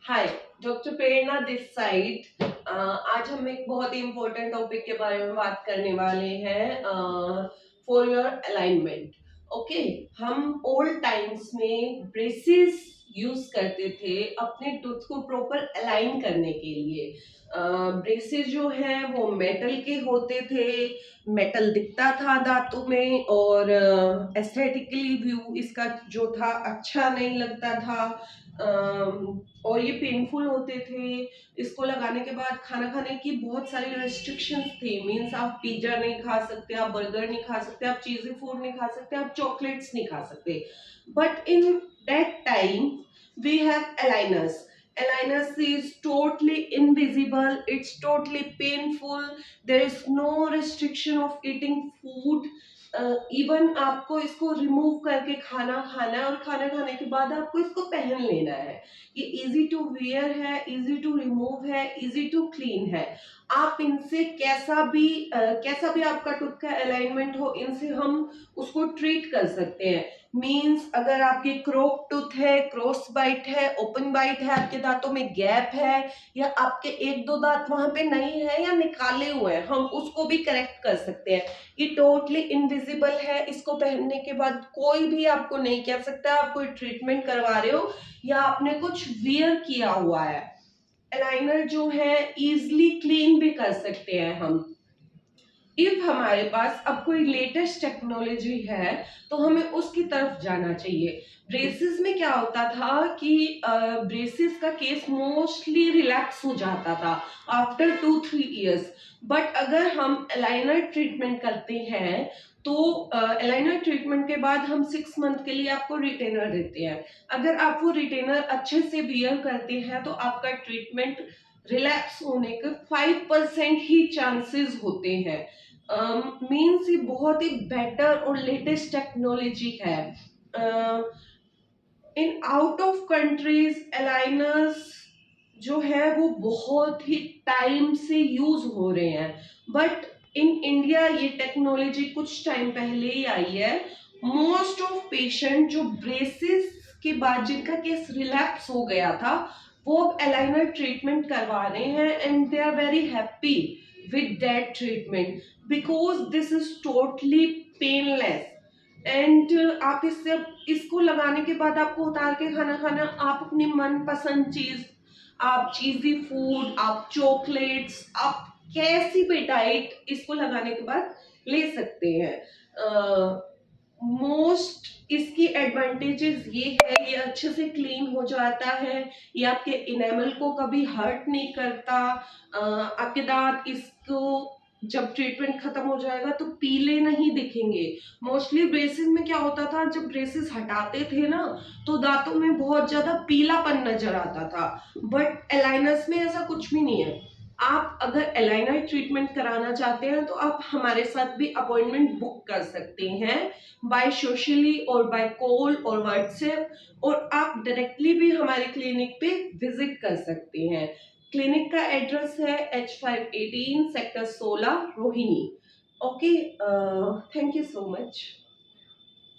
Hi, doctor Prerna this side. आज हम एक बहुत ही इम्पोर्टेंट टॉपिक के बारे में बात करने वाले हैं, फॉर योर अलाइनमेंट। ओके, हम ओल्ड टाइम्स में ब्रेसेस यूज करते थे अपने टूथ को प्रॉपर अलाइन करने के लिए। ब्रेसेस जो है वो मेटल के होते थे, मेटल दिखता था दांतों में और एस्थेटिकली व्यू इसका जो था अच्छा नहीं लगता था। और ये पेनफुल होते थे। इसको लगाने के बाद खाना खाने की बहुत सारी रेस्ट्रिक्शंस थी। मीन्स आप पिज्जा नहीं खा सकते, आप बर्गर नहीं खा सकते, आप चीजी फूड नहीं खा सकते, आप चॉकलेट्स नहीं खा सकते। But in that time we have aligners. Aligners is totally invisible, it's totally painful, there is no restriction of eating food. Even आपको इसको रिमूव करके खाना खाना है और खाना खाने के बाद आपको इसको पहन लेना है। ये इजी टू वेयर है, इजी टू रिमूव है, इजी टू क्लीन है। आप इनसे कैसा भी आपका टूथ का अलाइनमेंट हो, इनसे हम उसको ट्रीट कर सकते हैं। मीन्स अगर आपके क्रॉप टूथ है, क्रॉस बाइट है, ओपन बाइट है, आपके दांतों में गैप है या आपके एक दो दांत वहां पे नहीं है या निकाले हुए हैं, हम उसको भी करेक्ट कर सकते हैं। ये टोटली इनविजिबल है, इसको पहनने के बाद कोई भी आपको नहीं कह सकता आप कोई ट्रीटमेंट करवा रहे हो या आपने कुछ वियर किया हुआ है। अलाइनर जो है इजिली क्लीन भी कर सकते हैं हम। इफ हमारे पास अब कोई लेटेस्ट टेक्नोलॉजी है तो हमें उसकी तरफ जाना चाहिए। ब्रेसेस में क्या होता था कि ब्रेसेस का केस मोस्टली रिलैक्स हो जाता था आफ्टर 2-3 इयर्स। बट अगर हम अलाइनर ट्रीटमेंट करते हैं तो अलाइनर ट्रीटमेंट के बाद हम 6 मंथ के लिए आपको रिटेनर देते हैं। अगर आप वो रिटेनर अच्छे से बियर करते हैं तो आपका ट्रीटमेंट रिलैक्स होने के 5% ही चांसेस होते हैं। मीन्स ये बहुत ही बेटर और लेटेस्ट टेक्नोलॉजी है। In out of countries aligners जो है वो बहुत ही टाइम से यूज हो रहे हैं, बट इन इंडिया ये टेक्नोलॉजी कुछ टाइम पहले ही आई है। मोस्ट ऑफ पेशेंट जो ब्रेसेस के बाद जिनका केस रिलैप्स हो गया था वो अब अलाइनर ट्रीटमेंट करवा रहे हैं and they are very happy with that treatment because this is totally painless. And आप इसको लगाने के बाद आपको उतार के खाना खाना, आप अपनी मनपसंद चीज, आप चीजी फूड, आप चॉकलेट्स, आप कैसी भी डाइट इसको लगाने के बाद ले सकते हैं। मोस्ट इसकी एडवांटेजेस ये है, ये अच्छे से क्लीन हो जाता है, ये आपके इनेमल को कभी हर्ट नहीं करता। आपके दांत इसको जब ट्रीटमेंट खत्म हो जाएगा तो पीले नहीं दिखेंगे। मोस्टली ब्रेसेस में क्या होता था, जब ब्रेसेस हटाते थे ना तो दांतों में बहुत ज्यादा पीलापन नजर आता था, बट अलाइनर्स में ऐसा कुछ भी नहीं है। आप अगर अलाइनर ट्रीटमेंट कराना चाहते हैं तो आप हमारे साथ भी अपॉइंटमेंट बुक कर सकते हैं बाय सोशली और बाय कॉल और व्हाट्सएप, और आप डायरेक्टली भी हमारे क्लिनिक पे विजिट कर सकते हैं। क्लिनिक का एड्रेस है H518 sector 16 Rohini. Okay, thank you so much.